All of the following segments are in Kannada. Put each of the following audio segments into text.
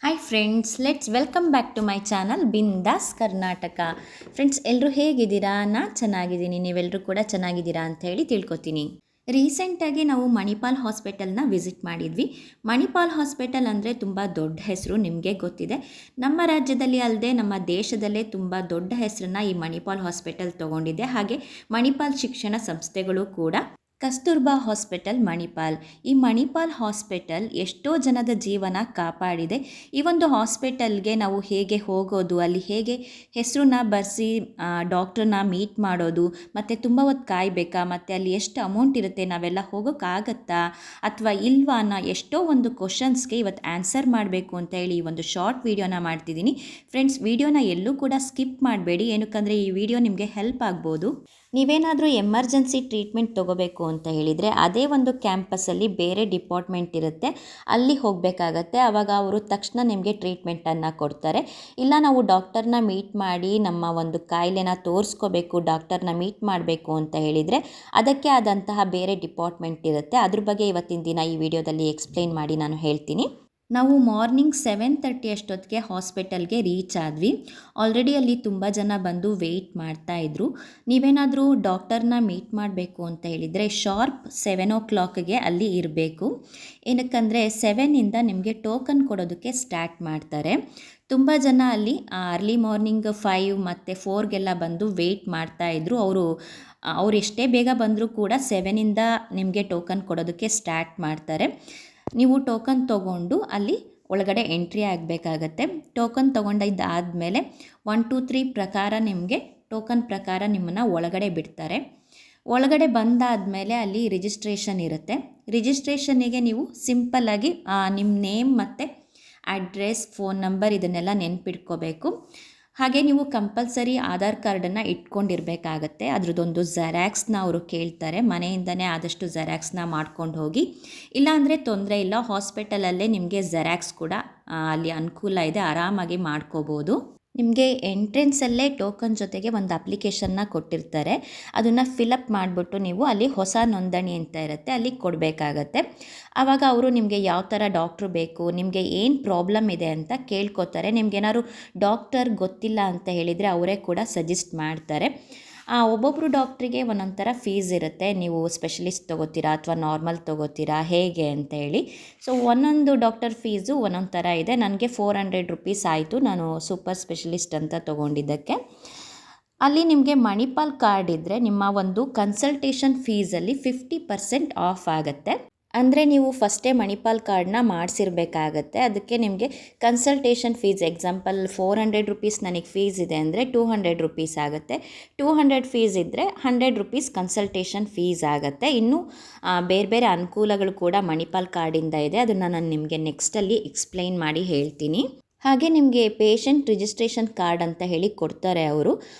Hi friends, let's welcome back to my channel Bindas Karnataka. Friends, ಎಲ್ಲರೂ ಹೇಗಿದ್ದೀರಾ? ನಾನು ಚೆನ್ನಾಗಿದ್ದೀನಿ, ನೀವೆಲ್ಲರೂ ಕೂಡ ಚೆನ್ನಾಗಿದ್ದೀರಾ ಅಂತ ಹೇಳಿ ತಿಳ್ಕೊತೀನಿ. ರೀಸೆಂಟಾಗಿ ನಾವು ಮಣಿಪಾಲ್ ಹಾಸ್ಪಿಟಲ್ನ ವಿಸಿಟ್ ಮಾಡಿದ್ವಿ. ಮಣಿಪಾಲ್ ಹಾಸ್ಪಿಟಲ್ ಅಂದರೆ ತುಂಬ ದೊಡ್ಡ ಹೆಸರು, ನಿಮಗೆ ಗೊತ್ತಿದೆ. ನಮ್ಮ ರಾಜ್ಯದಲ್ಲಿ ಅಲ್ಲದೆ ನಮ್ಮ ದೇಶದಲ್ಲೇ ತುಂಬ ದೊಡ್ಡ ಹೆಸರನ್ನು ಈ ಮಣಿಪಾಲ್ ಹಾಸ್ಪಿಟಲ್ ತೊಗೊಂಡಿದೆ. ಹಾಗೆ ಮಣಿಪಾಲ್ ಶಿಕ್ಷಣ ಸಂಸ್ಥೆಗಳು ಕೂಡ. ಕಸ್ತೂರ್ಬಾ ಹಾಸ್ಪಿಟಲ್ ಮಣಿಪಾಲ್. ಈ ಮಣಿಪಾಲ್ ಹಾಸ್ಪಿಟಲ್ ಎಷ್ಟೋ ಜನದ ಜೀವನ ಕಾಪಾಡಿದೆ. ಈ ಒಂದು ಹಾಸ್ಪಿಟಲ್ಗೆ ನಾವು ಹೇಗೆ ಹೋಗೋದು, ಅಲ್ಲಿ ಹೇಗೆ ಹೆಸರನ್ನ ಬರೆಸಿ ಡಾಕ್ಟ್ರನ್ನ ಮೀಟ್ ಮಾಡೋದು, ಮತ್ತು ತುಂಬ ಹೊತ್ತು ಕಾಯಬೇಕಾ, ಮತ್ತು ಅಲ್ಲಿ ಎಷ್ಟು ಅಮೌಂಟ್ ಇರುತ್ತೆ, ನಾವೆಲ್ಲ ಹೋಗೋಕ್ಕಾಗತ್ತಾ ಅಥವಾ ಇಲ್ವಾ ಅನ್ನೋ ಎಷ್ಟೋ ಒಂದು ಕ್ವಶನ್ಸ್ಗೆ ಇವತ್ತು ಆನ್ಸರ್ ಮಾಡಬೇಕು ಅಂತ ಹೇಳಿ ಈ ಒಂದು ಶಾರ್ಟ್ ವೀಡಿಯೋನ ಮಾಡ್ತಿದ್ದೀನಿ. ಫ್ರೆಂಡ್ಸ್, ವೀಡಿಯೋನ ಎಲ್ಲೂ ಕೂಡ ಸ್ಕಿಪ್ ಮಾಡಬೇಡಿ, ಏನಕ್ಕಂದರೆ ಈ ವಿಡಿಯೋ ನಿಮಗೆ ಹೆಲ್ಪ್ ಆಗ್ಬೋದು. ನೀವೇನಾದರೂ ಎಮರ್ಜೆನ್ಸಿ ಟ್ರೀಟ್ಮೆಂಟ್ ತೊಗೋಬೇಕು ಅಂತ ಹೇಳಿದರೆ ಅದೇ ಒಂದು ಕ್ಯಾಂಪಸ್ಸಲ್ಲಿ ಬೇರೆ ಡಿಪಾರ್ಟ್ಮೆಂಟ್ ಇರುತ್ತೆ, ಅಲ್ಲಿ ಹೋಗಬೇಕಾಗತ್ತೆ. ಆವಾಗ ಅವರು ತಕ್ಷಣ ನಿಮಗೆ ಟ್ರೀಟ್ಮೆಂಟನ್ನು ಕೊಡ್ತಾರೆ. ಇಲ್ಲ ನಾವು ಡಾಕ್ಟರ್ನ ಮೀಟ್ ಮಾಡಿ ನಮ್ಮ ಒಂದು ಕಾಯಿಲೆನ ತೋರಿಸ್ಕೋಬೇಕು, ಡಾಕ್ಟರ್ನ ಮೀಟ್ ಮಾಡಬೇಕು ಅಂತ ಹೇಳಿದರೆ ಅದಕ್ಕೆ ಆದಂತಹ ಬೇರೆ ಡಿಪಾರ್ಟ್ಮೆಂಟ್ ಇರುತ್ತೆ. ಅದ್ರ ಬಗ್ಗೆ ಇವತ್ತಿನ ದಿನ ಈ ವಿಡಿಯೋದಲ್ಲಿ ಎಕ್ಸ್ಪ್ಲೇನ್ ಮಾಡಿ ನಾನು ಹೇಳ್ತೀನಿ. ನಾವು ಮಾರ್ನಿಂಗ್ 7:30 ಅಷ್ಟೊತ್ತಿಗೆ ಹಾಸ್ಪಿಟಲ್ಗೆ ರೀಚ್ ಆದ್ವಿ. ಆಲ್ರೆಡಿ ಅಲ್ಲಿ ತುಂಬ ಜನ ಬಂದು ವೆಯ್ಟ್ ಮಾಡ್ತಾಯಿದ್ರು. ನೀವೇನಾದರೂ ಡಾಕ್ಟರ್ನ ಮೀಟ್ ಮಾಡಬೇಕು ಅಂತ ಹೇಳಿದರೆ ಶಾರ್ಪ್ 7 o'clockಗೆ ಅಲ್ಲಿ ಇರಬೇಕು. ಏನಕ್ಕಂದರೆ 7ಇಂದ ನಿಮಗೆ ಟೋಕನ್ ಕೊಡೋದಕ್ಕೆ ಸ್ಟಾರ್ಟ್ ಮಾಡ್ತಾರೆ. ತುಂಬ ಜನ ಅಲ್ಲಿ ಅರ್ಲಿ ಮಾರ್ನಿಂಗ್ 5 ಮತ್ತು 4ಗೆಲ್ಲ ಬಂದು ವೆಯ್ಟ್ ಮಾಡ್ತಾಯಿದ್ರು. ಅವ್ರು ಎಷ್ಟೇ ಬೇಗ ಬಂದರೂ ಕೂಡ 7ಇಂದ ನಿಮಗೆ ಟೋಕನ್ ಕೊಡೋದಕ್ಕೆ ಸ್ಟಾರ್ಟ್ ಮಾಡ್ತಾರೆ. ನೀವು ಟೋಕನ್ ತೊಗೊಂಡು ಅಲ್ಲಿ ಒಳಗಡೆ ಎಂಟ್ರಿ ಆಗಬೇಕಾಗತ್ತೆ. ಟೋಕನ್ ತೊಗೊಂಡಿದ್ದಾದಮೇಲೆ 1 2 3 ಪ್ರಕಾರ ನಿಮಗೆ ಟೋಕನ್ ಪ್ರಕಾರ ನಿಮ್ಮನ್ನು ಒಳಗಡೆ ಬಿಡ್ತಾರೆ. ಒಳಗಡೆ ಬಂದಾದಮೇಲೆ ಅಲ್ಲಿ ರಿಜಿಸ್ಟ್ರೇಷನ್ ಇರುತ್ತೆ. ರಿಜಿಸ್ಟ್ರೇಷನ್ನಿಗೆ ನೀವು ಸಿಂಪಲ್ಲಾಗಿ ನಿಮ್ಮ ನೇಮ್ ಮತ್ತು ಅಡ್ರೆಸ್, ಫೋನ್ ನಂಬರ್ ಇದನ್ನೆಲ್ಲ ನೆನ್ಪಿಟ್ಕೋಬೇಕು. ಹಾಗೆ ನೀವು ಕಂಪಲ್ಸರಿ ಆಧಾರ್ ಕಾರ್ಡನ್ನು ಇಟ್ಕೊಂಡಿರಬೇಕಾಗತ್ತೆ. ಅದ್ರದ್ದೊಂದು ಜೆರಾಕ್ಸ್ನ ಅವರು ಕೇಳ್ತಾರೆ. ಮನೆಯಿಂದನೇ ಆದಷ್ಟು ಜೆರಾಕ್ಸ್ನ ಮಾಡ್ಕೊಂಡು ಹೋಗಿ. ಇಲ್ಲಾಂದರೆ ತೊಂದರೆ ಇಲ್ಲ, ಹಾಸ್ಪಿಟಲಲ್ಲೇ ನಿಮಗೆ ಜೆರಾಕ್ಸ್ ಕೂಡ ಅಲ್ಲಿ ಅನುಕೂಲ ಇದೆ, ಆರಾಮಾಗಿ ಮಾಡ್ಕೋಬೋದು. ನಿಮಗೆ ಎಂಟ್ರೆನ್ಸಲ್ಲೇ ಟೋಕನ್ ಜೊತೆಗೆ ಒಂದು ಅಪ್ಲಿಕೇಶನ್ನ ಕೊಟ್ಟಿರ್ತಾರೆ. ಅದನ್ನು ಫಿಲಪ್ ಮಾಡಿಬಿಟ್ಟು ನೀವು ಅಲ್ಲಿ ಹೊಸ ನೋಂದಣಿ ಅಂತ ಇರುತ್ತೆ, ಅಲ್ಲಿ ಕೊಡಬೇಕಾಗತ್ತೆ. ಆವಾಗ ಅವರು ನಿಮಗೆ ಯಾವ ಥರ ಡಾಕ್ಟ್ರು ಬೇಕು, ನಿಮಗೆ ಏನು ಪ್ರಾಬ್ಲಮ್ ಇದೆ ಅಂತ ಕೇಳ್ಕೊತಾರೆ. ನಿಮ್ಗೇನಾದ್ರು ಡಾಕ್ಟರ್ ಗೊತ್ತಿಲ್ಲ ಅಂತ ಹೇಳಿದರೆ ಅವರೇ ಕೂಡ ಸಜೆಸ್ಟ್ ಮಾಡ್ತಾರೆ. ಒಬ್ಬೊಬ್ಬರು ಡಾಕ್ಟ್ರಿಗೆ ಒಂದೊಂದು ಥರ ಫೀಸ್ ಇರುತ್ತೆ. ನೀವು ಸ್ಪೆಷಲಿಸ್ಟ್ ತೊಗೋತೀರಾ ಅಥವಾ ನಾರ್ಮಲ್ ತೊಗೋತೀರಾ ಹೇಗೆ ಅಂತ ಹೇಳಿ. ಸೊ ಒಂದೊಂದು ಡಾಕ್ಟರ್ ಫೀಸು ಒಂದೊಂದು ಥರ ಇದೆ. ನನಗೆ 400 ರೂಪೀಸ್ ಆಯಿತು, ನಾನು ಸೂಪರ್ ಸ್ಪೆಷಲಿಸ್ಟ್ ಅಂತ ತೊಗೊಂಡಿದ್ದಕ್ಕೆ. ಅಲ್ಲಿ ನಿಮಗೆ ಮಣಿಪಾಲ್ ಕಾರ್ಡ್ ಇದ್ದರೆ ನಿಮ್ಮ ಒಂದು ಕನ್ಸಲ್ಟೇಷನ್ ಫೀಸಲ್ಲಿ 50% ಆಫ್ ಆಗುತ್ತೆ. ಅಂದರೆ ನೀವು ಫಸ್ಟೇ ಮಣಿಪಾಲ್ ಕಾರ್ಡನ್ನ ಮಾಡಿಸಿರ್ಬೇಕಾಗತ್ತೆ. ಅದಕ್ಕೆ ನಿಮಗೆ ಕನ್ಸಲ್ಟೇಷನ್ ಫೀಸ್, ಎಕ್ಸಾಂಪಲ್ 400 ರೂಪೀಸ್ ನನಗೆ ಫೀಸ್ ಇದೆ ಅಂದರೆ 200 ರೂಪೀಸ್ ಆಗುತ್ತೆ. 200 ಫೀಸ್ ಇದ್ದರೆ 100 ರೂಪೀಸ್ ಕನ್ಸಲ್ಟೇಷನ್ ಫೀಸ್ ಆಗುತ್ತೆ. ಇನ್ನು ಬೇರೆ ಬೇರೆ ಅನುಕೂಲಗಳು ಕೂಡ ಮಣಿಪಾಲ್ ಕಾರ್ಡಿಂದ ಇದೆ. ಅದನ್ನು ನಾನು ನಿಮಗೆ ನೆಕ್ಸ್ಟಲ್ಲಿ ಎಕ್ಸ್ಪ್ಲೈನ್ ಮಾಡಿ ಹೇಳ್ತೀನಿ. ಹಾಗೆ ನಿಮಗೆ ಪೇಷಂಟ್ ರಿಜಿಸ್ಟ್ರೇಷನ್ ಕಾರ್ಡ್ ಅಂತ ಹೇಳಿ ಕೊಡ್ತಾರೆ ಅವರು.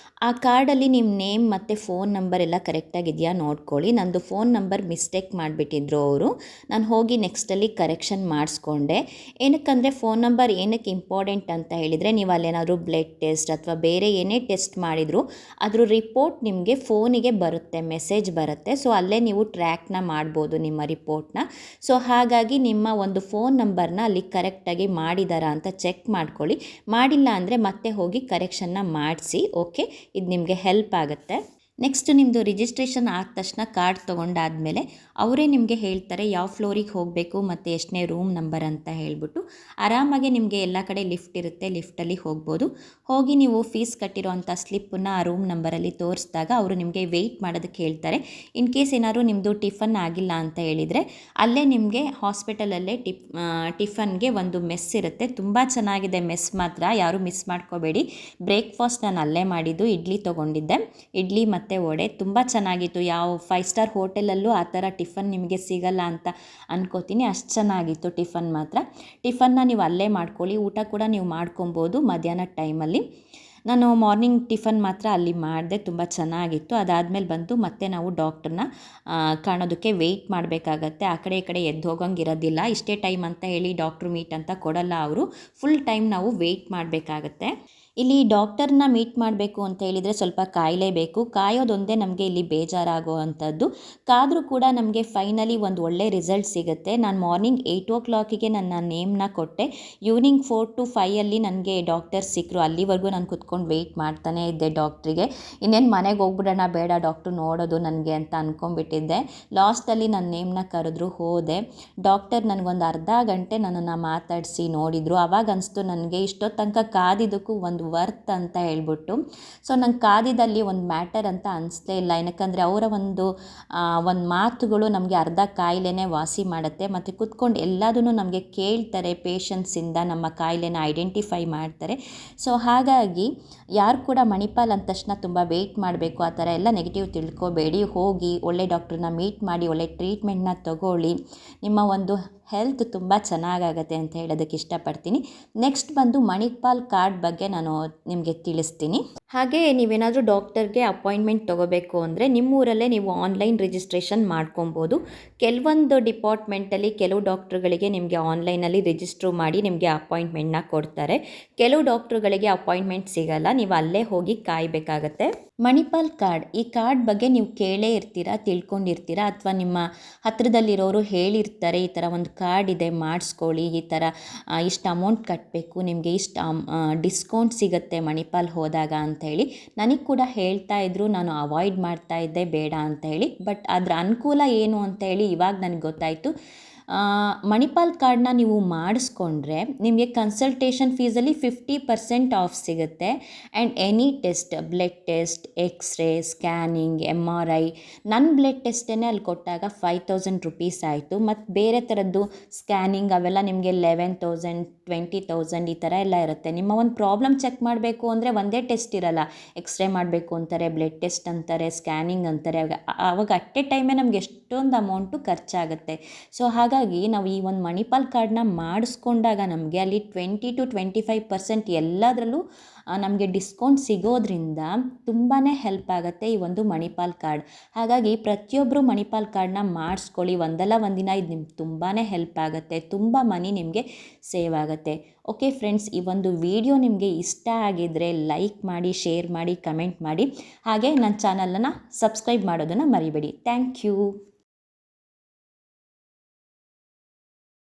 ಆ ಕಾರ್ಡಲ್ಲಿ ನಿಮ್ಮ ನೇಮ್ ಮತ್ತು ಫೋನ್ ನಂಬರ್ ಎಲ್ಲ ಕರೆಕ್ಟಾಗಿದೆಯಾ ನೋಡ್ಕೊಳ್ಳಿ. ನಂದು ಫೋನ್ ನಂಬರ್ ಮಿಸ್ಟೇಕ್ ಮಾಡಿಬಿಟ್ಟಿದ್ರು ಅವರು. ನಾನು ಹೋಗಿ ನೆಕ್ಸ್ಟಲ್ಲಿ ಕರೆಕ್ಷನ್ ಮಾಡಿಸ್ಕೊಂಡೆ. ಏನಕ್ಕಂದರೆ ಫೋನ್ ನಂಬರ್ ಏನಕ್ಕೆ ಇಂಪಾರ್ಟೆಂಟ್ ಅಂತ ಹೇಳಿದರೆ, ನೀವು ಅಲ್ಲೇನಾದರೂ ಬ್ಲಡ್ ಟೆಸ್ಟ್ ಅಥವಾ ಬೇರೆ ಏನೇ ಟೆಸ್ಟ್ ಮಾಡಿದರೂ ಅದ್ರ ರಿಪೋರ್ಟ್ ನಿಮಗೆ ಫೋನಿಗೆ ಬರುತ್ತೆ, ಮೆಸೇಜ್ ಬರುತ್ತೆ. ಸೊ ಅಲ್ಲೇ ನೀವು ಟ್ರ್ಯಾಕ್ನ ಮಾಡ್ಬೋದು ನಿಮ್ಮ ರಿಪೋರ್ಟ್ನ. ಸೊ ಹಾಗಾಗಿ ನಿಮ್ಮ ಒಂದು ಫೋನ್ ನಂಬರ್ನ ಅಲ್ಲಿ ಕರೆಕ್ಟಾಗಿ ಮಾಡಿದಾರಾ ಅಂತ ಚೆಕ್ ಮಾಡ್ಕೊಳ್ಳಿ. ಮಾಡಿಲ್ಲ ಅಂದರೆ ಮತ್ತೆ ಹೋಗಿ ಕರೆಕ್ಷನ್ನ ಮಾಡಿಸಿ. ಓಕೆ, ಇದು ನಿಮಗೆ ಹೆಲ್ಪ್ ಆಗುತ್ತೆ. ನೆಕ್ಸ್ಟ್ ನಿಮ್ಮದು ರಿಜಿಸ್ಟ್ರೇಷನ್ ಆದ ತಕ್ಷಣ ಕಾರ್ಡ್ ತೊಗೊಂಡಾದಮೇಲೆ ಅವರೇ ನಿಮಗೆ ಹೇಳ್ತಾರೆ ಯಾವ ಫ್ಲೋರಿಗೆ ಹೋಗಬೇಕು ಮತ್ತು ಎಷ್ಟನೇ ರೂಮ್ ನಂಬರ್ ಅಂತ ಹೇಳಿಬಿಟ್ಟು. ಆರಾಮಾಗಿ ನಿಮಗೆ ಎಲ್ಲ ಕಡೆ ಲಿಫ್ಟ್ ಇರುತ್ತೆ, ಲಿಫ್ಟಲ್ಲಿ ಹೋಗ್ಬೋದು. ಹೋಗಿ ನೀವು ಫೀಸ್ ಕಟ್ಟಿರೋ ಅಂಥ ಸ್ಲಿಪ್ಪನ್ನು ಆ ರೂಮ್ ನಂಬರಲ್ಲಿ ತೋರಿಸಿದಾಗ ಅವರು ನಿಮಗೆ ವೆಯ್ಟ್ ಮಾಡೋದಕ್ಕೆ ಹೇಳ್ತಾರೆ. ಇನ್ ಕೇಸ್ ಏನಾದ್ರು ನಿಮ್ಮದು ಟಿಫನ್ ಆಗಿಲ್ಲ ಅಂತ ಹೇಳಿದರೆ ಅಲ್ಲೇ ನಿಮಗೆ ಹಾಸ್ಪಿಟಲಲ್ಲೇ ಟಿಫನ್ಗೆ ಒಂದು ಮೆಸ್ ಇರುತ್ತೆ. ತುಂಬ ಚೆನ್ನಾಗಿದೆ ಮೆಸ್ ಮಾತ್ರ, ಯಾರೂ ಮಿಸ್ ಮಾಡ್ಕೋಬೇಡಿ. ಬ್ರೇಕ್ಫಾಸ್ಟ್ ನಾನು ಅಲ್ಲೇ ಮಾಡಿದ್ದು, ಇಡ್ಲಿ ತೊಗೊಂಡಿದ್ದೆ. ಇಡ್ಲಿ ಮತ್ತು ವಡೆ ತುಂಬ ಚೆನ್ನಾಗಿತ್ತು. ಯಾವ 5 ಸ್ಟಾರ್ ಹೋಟೆಲಲ್ಲೂ ಆ ಥರ ಟಿಫನ್ ನಿಮಗೆ ಸಿಗಲ್ಲ ಅಂತ ಅನ್ಕೋತೀನಿ, ಅಷ್ಟು ಚೆನ್ನಾಗಿತ್ತು ಟಿಫನ್ ಮಾತ್ರ. ಟಿಫನ್ನ ನೀವು ಅಲ್ಲೇ ಮಾಡ್ಕೊಳ್ಳಿ, ಊಟ ಕೂಡ ನೀವು ಮಾಡ್ಕೊಬೋದು ಮಧ್ಯಾಹ್ನದ ಟೈಮಲ್ಲಿ. ನಾನು ಮಾರ್ನಿಂಗ್ ಟಿಫನ್ ಮಾತ್ರ ಅಲ್ಲಿ ಮಾಡಿದೆ, ತುಂಬ ಚೆನ್ನಾಗಿತ್ತು. ಅದಾದಮೇಲೆ ಬಂದು ಮತ್ತೆ ನಾವು ಡಾಕ್ಟ್ರನ್ನ ಕಾಣೋದಕ್ಕೆ ವೆಯ್ಟ್ ಮಾಡಬೇಕಾಗತ್ತೆ. ಆ ಕಡೆ ಈ ಕಡೆ ಎದ್ದು ಹೋಗೋಂಗೆ ಇರೋದಿಲ್ಲ. ಇಷ್ಟೇ ಟೈಮ್ ಅಂತ ಹೇಳಿ ಡಾಕ್ಟ್ರು ಮೀಟ್ ಅಂತ ಕೊಡಲ್ಲ ಅವರು. ಫುಲ್ ಟೈಮ್ ನಾವು ವೆಯ್ಟ್ ಮಾಡಬೇಕಾಗತ್ತೆ. ಇಲ್ಲಿ ಡಾಕ್ಟರ್ನ ಮೀಟ್ ಮಾಡಬೇಕು ಅಂತ ಹೇಳಿದರೆ ಸ್ವಲ್ಪ ಕಾಯಲೇಬೇಕು. ಕಾಯೋದೊಂದೇ ನಮಗೆ ಇಲ್ಲಿ ಬೇಜಾರಾಗೋ ಅಂಥದ್ದು. ಕಾದರೂ ಕೂಡ ನಮಗೆ ಫೈನಲಿ ಒಂದು ಒಳ್ಳೆ ರಿಸಲ್ಟ್ ಸಿಗುತ್ತೆ. ನಾನು ಮಾರ್ನಿಂಗ್ 8 ನನ್ನ ನೇಮ್ನ ಕೊಟ್ಟೆ. ಈವ್ನಿಂಗ್ 4 to 5 ನನಗೆ ಡಾಕ್ಟರ್ ಸಿಕ್ಕರು. ಅಲ್ಲಿವರೆಗೂ ನಾನು ಕುತ್ಕೊಂಡು ವೆಯ್ಟ್ ಮಾಡ್ತಾನೇ ಇದ್ದೆ ಡಾಕ್ಟ್ರಿಗೆ. ಇನ್ನೇನು ಮನೆಗೆ ಹೋಗ್ಬಿಡೋಣ, ಬೇಡ ಡಾಕ್ಟ್ರು ನೋಡೋದು ನನಗೆ ಅಂತ ಅಂದ್ಕೊಂಡ್ಬಿಟ್ಟಿದ್ದೆ. ಲಾಸ್ಟಲ್ಲಿ ನನ್ನ ನೇಮ್ನ ಕರೆದ್ರು, ಹೋದೆ. ಡಾಕ್ಟರ್ ನನಗೊಂದು ಅರ್ಧ ಗಂಟೆ ನನ್ನನ್ನು ಮಾತಾಡಿಸಿ ನೋಡಿದರು. ಆವಾಗ ಅನಿಸ್ತು ನನಗೆ ಇಷ್ಟೊತ್ತು ತನಕ ಕಾದಿದ್ದಕ್ಕೂ ಒಂದು ವರ್ತ್ ಅಂತ ಹೇಳ್ಬಿಟ್ಟು. ಸೊ ನಂಗೆ ಕಾದಿದಲ್ಲಿ ಒಂದು ಮ್ಯಾಟರ್ ಅಂತ ಅನಿಸ್ಲೇ ಇಲ್ಲ. ಏನಕ್ಕಂದರೆ ಅವರ ಒಂದು ಮಾತುಗಳು ನಮಗೆ ಅರ್ಧ ಕಾಯಿಲೆನೇ ವಾಸಿ ಮಾಡುತ್ತೆ. ಮತ್ತು ಕೂತ್ಕೊಂಡು ಎಲ್ಲದನ್ನು ನಮಗೆ ಕೇಳ್ತಾರೆ, ಪೇಷನ್ಸಿಂದ ನಮ್ಮ ಕಾಯಿಲೆನ ಐಡೆಂಟಿಫೈ ಮಾಡ್ತಾರೆ. ಸೊ ಹಾಗಾಗಿ ಯಾರು ಕೂಡ ಮಣಿಪಾಲ್ ಅಂದ ತಕ್ಷಣ ತುಂಬ ವೆಯ್ಟ್ ಮಾಡಬೇಕು ಆ ಥರ ಎಲ್ಲ ನೆಗೆಟಿವ್ ತಿಳ್ಕೊಬೇಡಿ. ಹೋಗಿ ಒಳ್ಳೆ ಡಾಕ್ಟ್ರನ್ನ ಮೀಟ್ ಮಾಡಿ ಒಳ್ಳೆ ಟ್ರೀಟ್ಮೆಂಟ್ನ ತಗೊಳ್ಳಿ. ನಿಮ್ಮ ಒಂದು ಹೆಲ್ತ್ ತುಂಬ ಚೆನ್ನಾಗಾಗತ್ತೆ ಅಂತ ಹೇಳೋದಕ್ಕೆ ಇಷ್ಟಪಡ್ತೀನಿ. ನೆಕ್ಸ್ಟ್ ಬಂದು ಮಣಿಪಾಲ್ ಕಾರ್ಡ್ ಬಗ್ಗೆ ನಾನು ನಿಮಗೆ ತಿಳಿಸ್ತೀನಿ. ಹಾಗೆ ನೀವೇನಾದರೂ ಡಾಕ್ಟರ್ಗೆ ಅಪಾಯಿಂಟ್ಮೆಂಟ್ ತೊಗೋಬೇಕು ಅಂದರೆ ನಿಮ್ಮೂರಲ್ಲೇ ನೀವು ಆನ್ಲೈನ್ ರಿಜಿಸ್ಟ್ರೇಷನ್ ಮಾಡ್ಕೊಬೋದು. ಕೆಲವೊಂದು ಡಿಪಾರ್ಟ್ಮೆಂಟಲ್ಲಿ ಕೆಲವು ಡಾಕ್ಟ್ರುಗಳಿಗೆ ನಿಮಗೆ ಆನ್ಲೈನಲ್ಲಿ ರಿಜಿಸ್ಟ್ರು ಮಾಡಿ ನಿಮಗೆ ಅಪಾಯಿಂಟ್ಮೆಂಟ್ನ ಕೊಡ್ತಾರೆ. ಕೆಲವು ಡಾಕ್ಟ್ರುಗಳಿಗೆ ಅಪಾಯಿಂಟ್ಮೆಂಟ್ ಸಿಗಲ್ಲ, ನೀವು ಅಲ್ಲೇ ಹೋಗಿ ಕಾಯಬೇಕಾಗತ್ತೆ. ಮಣಿಪಾಲ್ ಕಾರ್ಡ್, ಈ ಕಾರ್ಡ್ ಬಗ್ಗೆ ನೀವು ಕೇಳೇ ಇರ್ತೀರಾ, ತಿಳ್ಕೊಂಡಿರ್ತೀರಾ, ಅಥವಾ ನಿಮ್ಮ ಹತ್ರದಲ್ಲಿರೋರು ಹೇಳಿರ್ತಾರೆ ಈ ಥರ ಒಂದು ಕಾರ್ಡ್ ಇದೆ ಮಾಡಿಸ್ಕೊಳ್ಳಿ, ಈ ಥರ ಇಷ್ಟು ಅಮೌಂಟ್ ಕಟ್ಟಬೇಕು, ನಿಮಗೆ ಇಷ್ಟು ಡಿಸ್ಕೌಂಟ್ ಸಿಗುತ್ತೆ ಮಣಿಪಾಲ್ ಹೋದಾಗ ಅಂಥೇಳಿ ನನಗೆ ಕೂಡ ಹೇಳ್ತಾ ಇದ್ರು. ನಾನು ಅವಾಯ್ಡ್ ಮಾಡ್ತಾ ಇದ್ದೆ ಬೇಡ ಅಂತ ಹೇಳಿ. ಬಟ್ ಅದರ ಅನುಕೂಲ ಏನು ಅಂತ ಹೇಳಿ ಇವಾಗ ನನಗೆ ಗೊತ್ತಾಯಿತು. ಮಣಿಪಾಲ್ ಕಾರ್ಡ್ನ ನೀವು ಮಾಡಿಸ್ಕೊಂಡ್ರೆ ನಿಮಗೆ ಕನ್ಸಲ್ಟೇಷನ್ ಫೀಸಲ್ಲಿ 50% ಆಫ್ ಸಿಗುತ್ತೆ. And any test, blood test, X ray, scanning, MRI, ನನ್ನ ಬ್ಲಡ್ ಟೆಸ್ಟೇ ಅಲ್ಲಿ ಕೊಟ್ಟಾಗ 5000 ರುಪೀಸ್ ಆಯಿತು. ಮತ್ತು ಬೇರೆ ಥರದ್ದು ಸ್ಕ್ಯಾನಿಂಗ್ ಅವೆಲ್ಲ ನಿಮಗೆ 11,000, 20,000 ಈ ಥರ ಎಲ್ಲ ಇರುತ್ತೆ. ನಿಮ್ಮ ಒಂದು ಪ್ರಾಬ್ಲಮ್ ಚೆಕ್ ಮಾಡಬೇಕು ಅಂದರೆ ಒಂದೇ ಟೆಸ್ಟ್ ಇರಲ್ಲ. ಎಕ್ಸ್ರೇ ಮಾಡಬೇಕು ಅಂತಾರೆ, ಬ್ಲಡ್ ಟೆಸ್ಟ್ ಅಂತಾರೆ, ಸ್ಕ್ಯಾನಿಂಗ್ ಅಂತಾರೆ. ಆವಾಗ ಅಟ್ ಎ ಟೈಮೇ ನಮಗೆ ಎಷ್ಟೊಂದು ಅಮೌಂಟು ಖರ್ಚಾಗುತ್ತೆ. ಸೊ ಹಾಗಾಗಿ ನಾವು ಈ ಒಂದು ಮಣಿಪಾಲ್ ಕಾರ್ಡ್ನ ಮಾಡಿಸ್ಕೊಂಡಾಗ ನಮಗೆ ಅಲ್ಲಿ 20 to 25% ಎಲ್ಲದರಲ್ಲೂ ನಮಗೆ ಡಿಸ್ಕೌಂಟ್ ಸಿಗೋದ್ರಿಂದ ತುಂಬಾ ಹೆಲ್ಪ್ ಆಗುತ್ತೆ ಈ ಒಂದು ಮಣಿಪಾಲ್ ಕಾರ್ಡ್. ಹಾಗಾಗಿ ಪ್ರತಿಯೊಬ್ಬರು ಮಣಿಪಾಲ್ ಕಾರ್ಡ್ನ ಮಾಡಿಸ್ಕೊಳ್ಳಿ. ಒಂದಲ್ಲ ಒಂದಿನ ಇದು ನಿಮ್ಗೆ ತುಂಬಾ ಹೆಲ್ಪ್ ಆಗುತ್ತೆ, ತುಂಬ ಮನಿ ನಿಮಗೆ ಸೇವ್ ಆಗುತ್ತೆ. ಓಕೆ ಫ್ರೆಂಡ್ಸ್, ಈ ಒಂದು ವಿಡಿಯೋ ನಿಮಗೆ ಇಷ್ಟ ಆಗಿದ್ದರೆ ಲೈಕ್ ಮಾಡಿ, ಶೇರ್ ಮಾಡಿ, ಕಮೆಂಟ್ ಮಾಡಿ. ಹಾಗೆ ನನ್ನ ಚಾನಲನ್ನು ಸಬ್ಸ್ಕ್ರೈಬ್ ಮಾಡೋದನ್ನು ಮರಿಬೇಡಿ. Thank you.